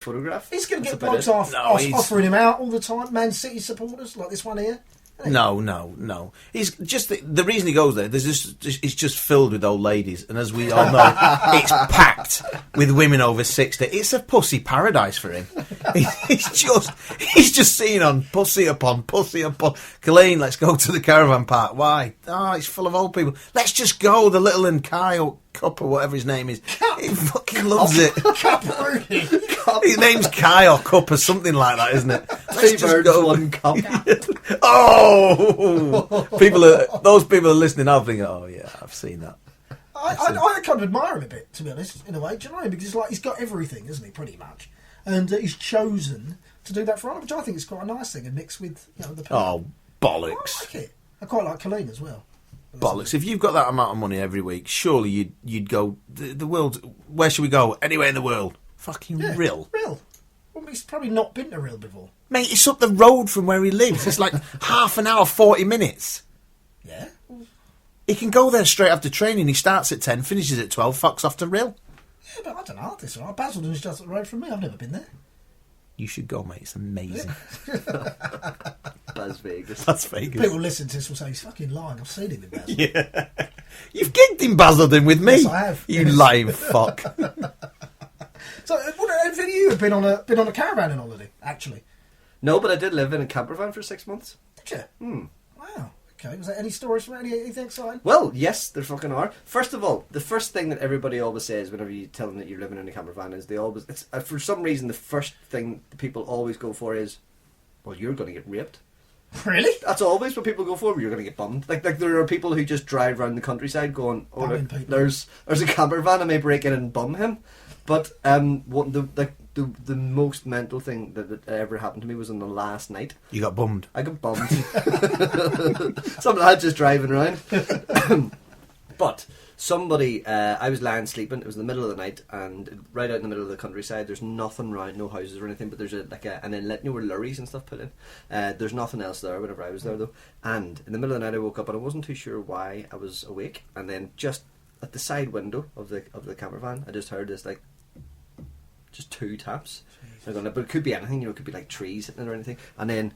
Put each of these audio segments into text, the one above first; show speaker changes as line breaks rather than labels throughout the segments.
photograph.
He's going to get blokes offering him out all the time. Man City supporters, like this one here.
No. He's just the reason he goes there. It's just filled with old ladies, and as we all know, it's packed with women over 60. It's a pussy paradise for him. He's just seen on pussy upon pussy upon. Colleen, let's go to the caravan park. Why? Oh, it's full of old people. Let's just go. The little and Kyle Cup or whatever his name is. He fucking loves it. His name's Kyle Cup or something like that, isn't it?
Let's just go. One cup.
Oh, those people are listening now thinking, oh yeah, I've seen that.
I kind of admire him a bit, to be honest, in a way. Do you know what I mean? Because he's got everything, isn't he, pretty much? And he's chosen to do that for honor, which I think is quite a nice thing, and mixed with the people.
Oh, bollocks.
I like it. I quite like Colleen as well.
Bollocks. If you've got that amount of money every week, surely you'd go, the world, where should we go? Anywhere in the world. Fucking Rill.
Well, he's probably not been to Rill before.
Mate, it's up the road from where he lives. It's like half an hour, 40 minutes.
Yeah.
He can go there straight after training. He starts at 10, finishes at 12, fucks off to Rill.
Yeah, but I don't know. This right. Basildon's just up the road from me. I've never been there.
You should go, mate. It's amazing.
Las Vegas.
Las Vegas.
People listen to this will say, he's fucking lying. I've seen him in Basildon.
Yeah. You've gigged in Basildon with me.
Yes, I have.
You lying fuck.
So, have you been on a caravan in holiday, actually?
No, but I did live in a camper van for 6 months.
Did you? Wow. Okay. Was there any stories from anything exciting?
Well, yes, there fucking are. First of all, the first thing that everybody always says whenever you tell them that you're living in a camper van is it's for some reason the first thing people always go for is, well, you're going to get raped.
Really?
That's always what people go for. You're going to get bummed. Like there are people who just drive around the countryside going, "Oh, look, there's a camper van. I may break in and bum him." But the most mental thing that ever happened to me was on the last night.
You got bummed.
I got bummed. Some lad just driving around. But somebody, I was lying sleeping. It was in the middle of the night, and right out in the middle of the countryside. There's nothing around, no houses or anything. But there's an inlet, where lorries and stuff put in. There's nothing else there. Whenever I was there though, and in the middle of the night, I woke up and I wasn't too sure why I was awake. And then just at the side window of the camper van, I just heard this just 2 taps. But it could be anything, it could be like trees hitting it or anything. And then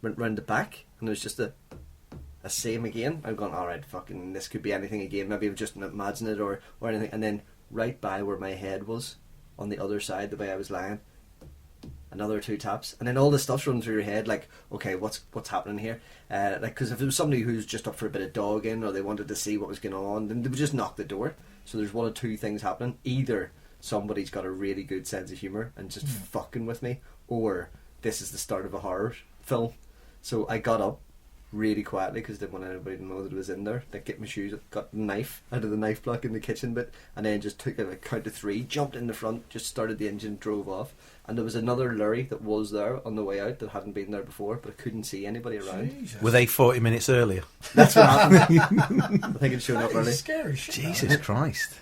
went round the back, and there's just a same again. I'm going, alright, fucking, this could be anything again. Maybe I'm just imagining it or anything. And then right by where my head was, on the other side, the way I was lying, another 2 taps. And then all this stuff's running through your head, like, okay, what's happening here? Because if it was somebody who's just up for a bit of dogging, or they wanted to see what was going on, then they would just knock the door. So there's one of 2 things happening. Either somebody's got a really good sense of humour and just fucking with me, or this is the start of a horror film. So I got up really quietly because I didn't want anybody to know that it was in there. Like, get my shoes, got the knife out of the knife block in the kitchen bit, and then just took a count of 3, jumped in the front, just started the engine, drove off. And there was another lorry that was there on the way out that hadn't been there before, but I couldn't see anybody around.
Jesus.
Were they 40 minutes earlier?
That's what happened. I think it showed up early.
Scary shit.
Jesus Christ.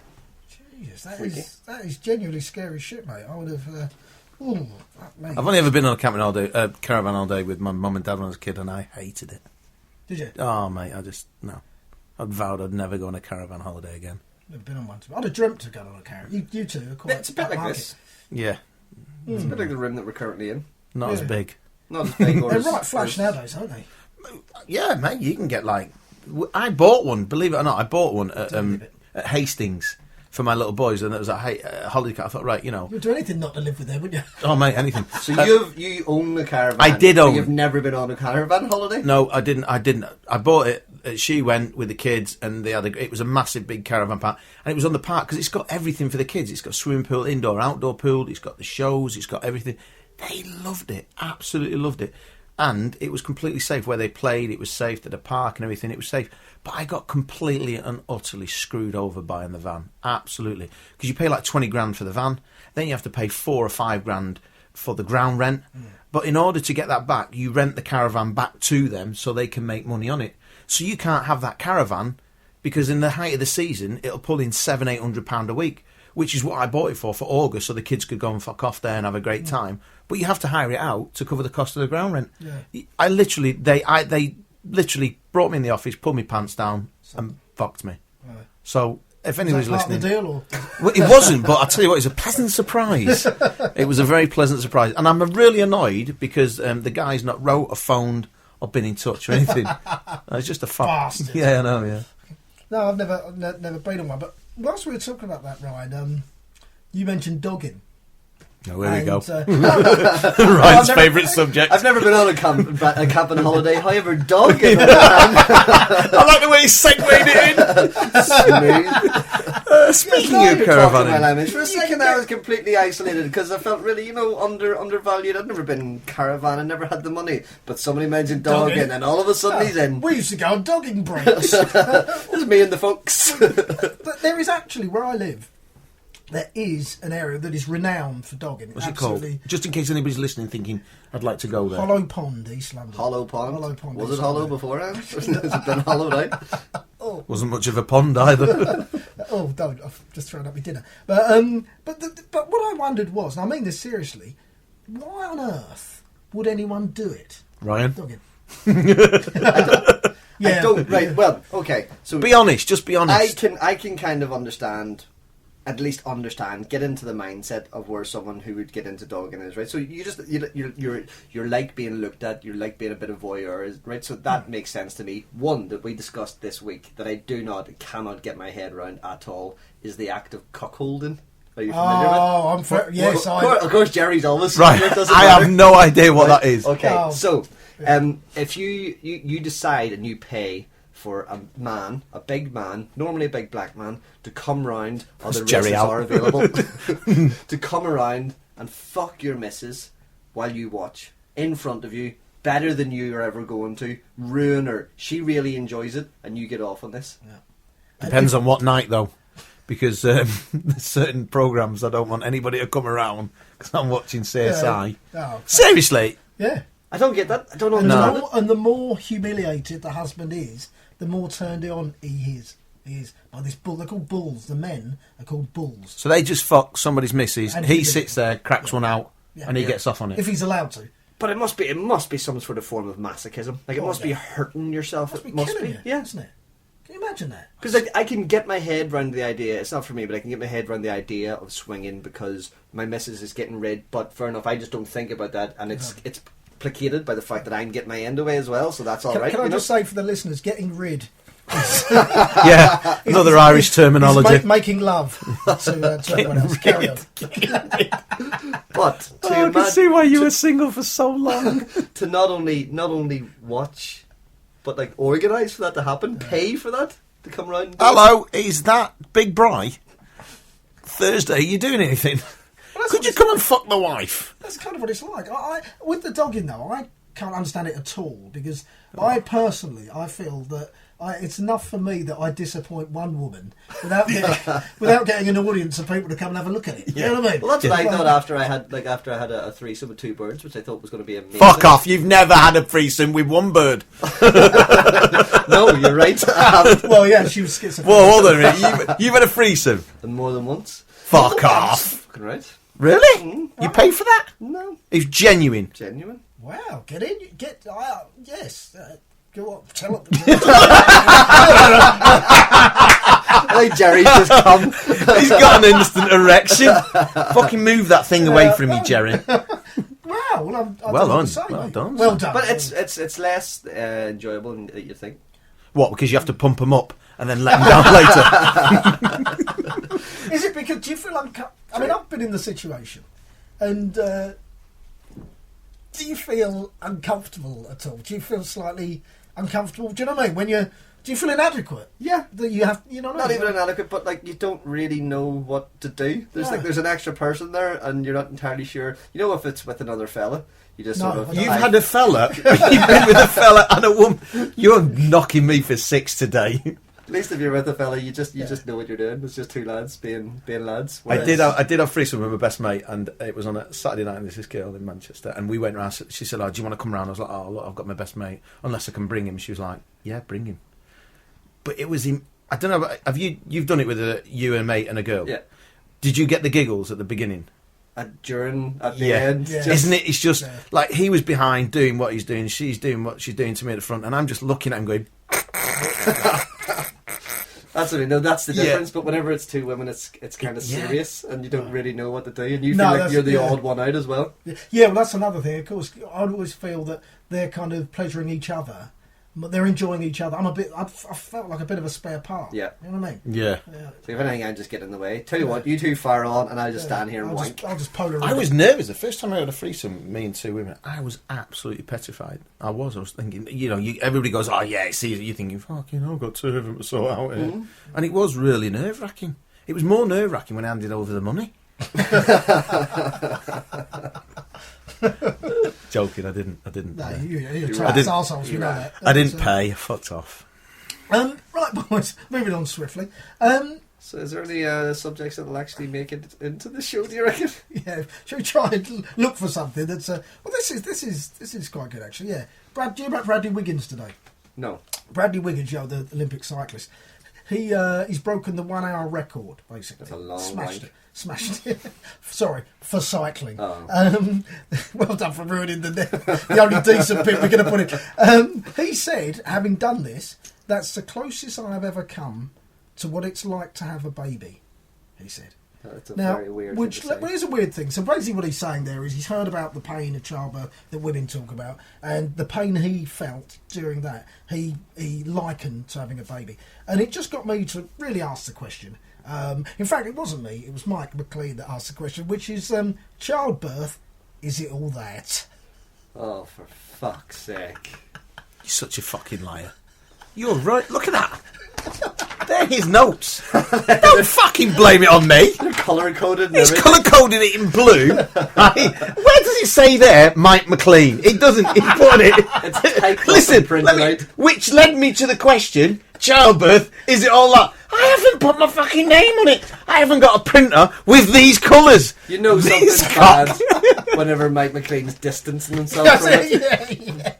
Jesus, that is genuinely scary shit, mate. I would have.
I've only ever been on a caravan all day with my mum and dad when I was a kid, and I hated it.
Did you?
Oh, mate, no. I'd vowed I'd never go on a caravan holiday again.
Never been on one. I'd have dreamt of going on a caravan. You two are quite.
It's a bit like this.
Yeah.
It's a bit like the room that we're currently in.
Not as big.
Not as big.
They're right flash nowadays, aren't they?
Yeah, mate, you can get I bought one, believe it or not, at Hastings for my little boys, and it was a holiday car. I thought, right,
You'd do anything not to live with them, wouldn't you?
Oh, mate, anything.
So you own the caravan?
I did own.
You've never been on a caravan holiday?
No, I didn't. I bought it. She went with the kids, and it was a massive, big caravan park, and it was on the park because it's got everything for the kids. It's got a swimming pool, indoor, outdoor pool. It's got the shows. It's got everything. They loved it, absolutely loved it. And it was completely safe where they played. It was safe at the park and everything. It was safe. But I got completely and utterly screwed over buying the van. Absolutely. Because you pay like 20 grand for the van. Then you have to pay 4 or 5 grand for the ground rent. But in order to get that back, you rent the caravan back to them so they can make money on it. So you can't have that caravan because in the height of the season, it'll pull in £700-800 a week, which is what I bought it for August, so the kids could go and fuck off there and have a great time. But you have to hire it out to cover the cost of the ground rent.
Yeah.
They literally brought me in the office, pulled my pants down, and fucked me.
Right.
So if anyone's
part
listening,
of the deal, or?
Well, it wasn't, but I'll tell you what, it was a pleasant surprise. It was a very pleasant surprise. And I'm really annoyed because the guy's not wrote or phoned or been in touch or anything. It's just a
Bastard.
Yeah, I know, yeah.
No, I've never been on one. But whilst we were talking about that, Ryan, you mentioned dogging.
Oh, here we go.
Ryan's
favourite subject.
I've never been on a camping holiday. However, dogging.
I like the way he segued it in. Speaking of caravanning,
for a second I was completely isolated because I felt really, undervalued. I'd never been caravanning, never had the money. But somebody mentioned dogging, and all of a sudden he's in.
We used to go on dogging breaks.
It's me and the folks.
But there is actually, where I live, there is an area that is renowned for dogging.
What's it called? Just in case anybody's listening thinking, I'd like to go there.
Hollow Pond, East London.
Hollow Pond? Was it
East
hollow
London.
beforehand? Has it been hollowed out?
Wasn't much of a pond either.
Oh, don't! I've just thrown up my dinner. But what I wondered was, and I mean this seriously, why on earth would anyone do it?
Ryan?
Dogging.
I don't. Right. Well, okay. So
Be honest. Just be honest.
I can kind of understand. At least understand, get into the mindset of where someone who would get into dogging is, right? So you're like being looked at, you're like being a bit of voyeur, right? So that makes sense to me. One that we discussed this week that I cannot get my head around at all is the act of cuckolding. Are you familiar with?
Oh, yes.
Of course, Jerry's always
Right. I have no idea what that is.
Okay,
Oh.
so if you decide and you pay for a big man, normally a big black man, to come round, other races are available, to come around and fuck your missus while you watch, in front of you, better than you are ever going to, ruin her. She really enjoys it, and you get off on this.
Yeah.
Depends on what night, though. Because there's certain programmes I don't want anybody to come around because I'm watching CSI.
Oh,
Seriously?
yeah.
I don't get that. I don't
And,
understand it.
and the more humiliated the husband is, the more turned on he is. He is by this bull. They're called bulls. The men are called bulls.
So they just fuck somebody's missus.
And
He
he
sits there, cracks one out,
Yeah.
and he
Yeah.
gets off on it.
If he's allowed to.
But it must be some sort of form of masochism. Like, it must be hurting yourself.
Must be
It must
killing
be.
you,
Yeah.
isn't it? Can you imagine that?
Because I can get my head around the idea. It's not for me, but I can get my head around the idea of swinging because my missus is getting rid. But fair enough, I just don't think about that, and it's placated by the fact that I'm getting my end away as well. So that's all right.
Can I just say for the listeners, getting rid.
Yeah, another Irish terminology.
Is making love to everyone else. Carry on.
But to
I can see why you were single for so long.
to not only watch, but like organise for that to happen, pay for that to come around. And do it.
Hello, is that Big Bry? Thursday, you doing anything?
Well,
Could you come and fuck the wife?
That's kind of what it's like. With the dogging, though, I can't understand it at all because I feel that it's enough for me that I disappoint one woman without getting an audience of people to come and have a look at it. You know what I mean?
Well, that's what I thought after I had a threesome with two birds, which I thought was going to be amazing.
Fuck off, you've never had a threesome with one bird.
No, you're right. I haven't.
Well, yeah, she was schizophrenic.
Whoa, hold on a minute. You've had a threesome?
And more than once.
Fuck off.
Fucking right.
Really? You pay for that?
No,
It's genuine.
genuine.
Wow, get in, yes. Go on, tell it.
I think Jerry's just come.
He's got an instant erection. Fucking move that thing away from me, Jerry.
Wow, well, I
Well
don't know what
done,
to say,
well
mate.
done.
Well done.
But it's less enjoyable than you think.
What, because you have to pump them up and then let them down later?
Is it because do you feel uncomfortable? I mean, I've been in the situation, and do you feel uncomfortable at all? Do you feel slightly uncomfortable? Do you know what I mean? Do you feel inadequate?
Yeah.
That you have, you know, what I
Not
mean?
even inadequate, but like you don't really know what to do. There's an extra person there, and you're not entirely sure. You know, if it's with another fella, you just
No,
sort of.
You've had a fella. You've been with a fella and a woman. You're knocking me for 6 today.
At least if you're with a fella, you just know what you're doing. It's just two lads being lads.
I did have threesome with my best mate, and it was on a Saturday night. And there's this girl in Manchester, and we went round. She said, "Oh, do you want to come round?" I was like, "Oh, look, I've got my best mate. Unless I can bring him." She was like, "Yeah, bring him." But it was him. I don't know. Have you've done it with you and a mate and a girl?
Yeah.
Did you get the giggles at the beginning?
At the end.
Yeah.
Isn't it? It's just like he was behind doing what he's doing. She's doing what she's doing to me at the front, and I'm just looking at him going.
That's what I mean. No, that's the
Yeah.
difference. But whenever it's two women, it's kind of
Yeah.
serious, and you don't really know what to do, and you
No,
feel like
that's-
you're the
yeah.
odd one out as well.
Yeah, well, that's another thing. Of course, I always feel that they're kind of pleasuring each other. But they're enjoying each other. I felt like a bit of a spare part.
Yeah.
You know what I mean?
Yeah.
Yeah.
So if anything, I just get in the way. Tell you what, you two fire on, and I just stand here and
I'll
wank.
just polar.
I was nervous the first time I had a threesome. Me and two women. I was absolutely petrified. I was thinking, everybody goes, "Oh yeah, it's easy." You're thinking, "Fucking, I've got two of them to sort out here," and it was really nerve wracking. It was more nerve wracking when I handed over the money. Joking, I didn't.
No, you're
I
twats,
didn't-
arseholes, you know that.
I didn't pay. I fucked off.
Right, boys, moving on swiftly.
So is there any subjects that will actually make it into the show, do you reckon?
Yeah, shall we try and look for something that's well? This is quite good actually. Yeah, do you know about Bradley Wiggins today?
No.
Bradley Wiggins, the Olympic cyclist. He's broken the 1 hour record basically.
That's a long
Smashed
wank.
it. Smashed it. Sorry for cycling.
Oh.
Well done for ruining the only decent bit we're going to put in. He said, having done this, that's the closest I've ever come to what it's like to have a baby. He said.
That's a
Now,
very weird
which
thing to say.
is a weird thing. So basically, what he's saying there is he's heard about the pain of childbirth that women talk about, and the pain he felt during that he likened to having a baby, and it just got me to really ask the question. In fact, it wasn't me; it was Mike McLean that asked the question, which is childbirth. Is it all that?
Oh, for fuck's sake!
You're such a fucking liar. You're right. Look at that. They're his notes. Don't fucking blame it on me.
Colour coded.
He's colour coded it in blue. Right? Where does it say there, Mike McLean? It doesn't. He put it.
It's typed
Listen,
and printed out.
which led me to the question: childbirth. Is it all that? I haven't put my fucking name on it. I haven't got a printer with these colours.
You know
This
something's
cock.
bad whenever Mike McLean's distancing himself from it.
Yeah.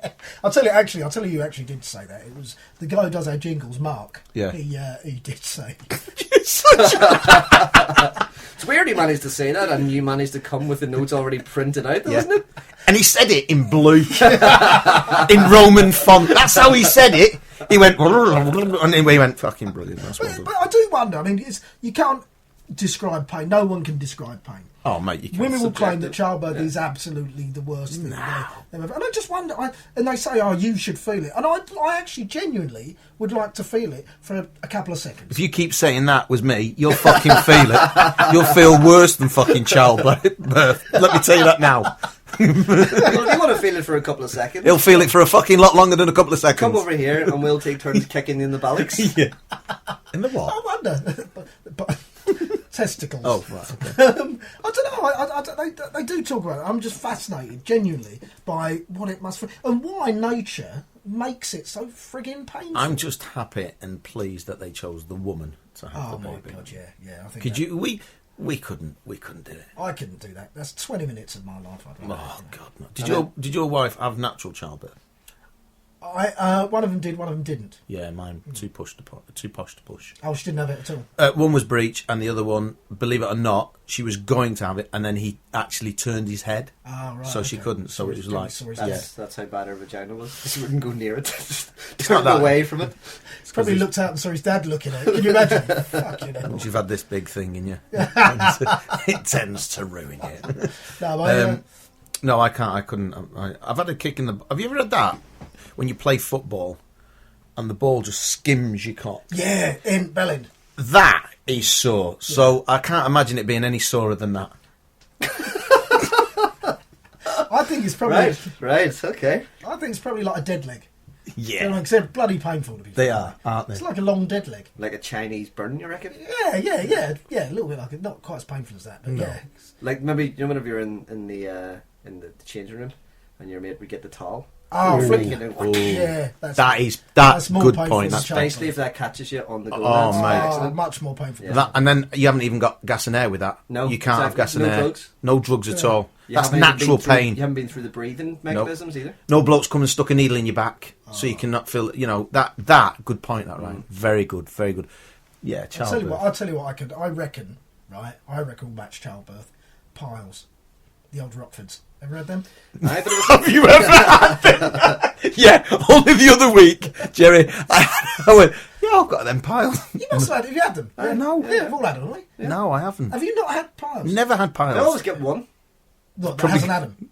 I'll tell you who actually did say that. It was the guy who does our jingles, Mark.
Yeah.
He did say.
It's weird he managed to say that, and you managed to come with the notes already printed out, though,
Yeah.
isn't it?
And he said it in blue, in Roman font. That's how he said it. He went, and then he went, fucking brilliant. That's well done.
But I do wonder. I mean, you can't describe pain. No one can describe pain.
Oh, mate, you can't.
Women will claim that
subjective.
childbirth is absolutely the worst thing. And I just wonder, and they say, oh, you should feel it. And I actually genuinely would like to feel it for a couple of seconds.
If you keep saying that was me, you'll fucking feel it. You'll feel worse than fucking childbirth. Let me tell you that now.
Well, if you want to feel it for a couple of seconds,
He'll feel it for a fucking lot longer than a couple of seconds.
come over here and we'll take turns kicking in the buttocks.
Yeah. In the
I
what?
wonder. but testicles.
Oh, right. Okay.
I don't know. They do talk about it. I'm just fascinated, genuinely, by what it must feel and why nature makes it so frigging painful.
I'm just happy and pleased that they chose the woman to have
Oh
the
my
baby.
god, yeah. I think
Could
that-
you? We couldn't do it.
I couldn't do that. That's 20 minutes of my life. I'd rather,
Oh
you know.
God, no. Did your wife have natural childbirth?
One of them did, one of them didn't.
Yeah, mine too posh to push.
Oh, she didn't have it at all.
One was breech, and the other one, believe it or not, she was going to have it, and then he actually turned his head,
Ah, right.
so she
okay.
couldn't. So it was like,
That's how bad her vagina was. She wouldn't go near it. Just
not
turned
that.
away from it.
Probably
he's-
looked out and saw his dad looking at it. Can you imagine? Fucking hell.
once you've had this big thing in you, it tends to ruin it.
No,
No, I can't. I couldn't. I've had a kick in the. Have you ever had that when you play football and the ball just skims your cock?
yeah, in Belling.
That is sore. So I can't imagine it being any sorer than that.
I think it's probably.
Right, okay.
I think it's probably like a dead leg.
Yeah,
You know, 'cause they're bloody painful to be
they
fair.
are, aren't they?
It's like a long dead leg.
Like a Chinese burn, you reckon?
Yeah, a little bit like it. Not quite as painful as that, but yeah.
Like maybe you know whenever you're in the changing room and your mate would get the towel.
Oh,
Ooh.
flick
Ooh.
it. Yeah, that's
That's
more
good
painful
point.
than
That's
childbirth.
Especially if that catches you on the go.
Oh,
That's
mate.
by
Oh,
accident.
much more painful.
Yeah.
that, and then you haven't even got gas and air with that.
No,
you can't have
exactly.
gas and
No
air.
drugs.
No drugs at all.
You
That's
haven't even
natural
been through-
pain.
You haven't been through the breathing mechanisms either.
No blokes come and stuck a needle in your back, so you cannot feel. You know that. Good point. That right. Very good. Very good. Yeah,
I'll
childbirth.
tell you what. I reckon. Right. I reckon we'll match childbirth. Piles. The old Rockfords. Ever read them?
Aye, but it was-
Have you ever had them? Yeah, only the other week, Jerry, I went, yeah, No, I've got them piles.
You must have had. Have you had them?
No.
Yeah, we've all had them, haven't we?
No, I haven't.
Have you not had piles?
Never had
I
piles.
always get one.
Look, that hasn't had them.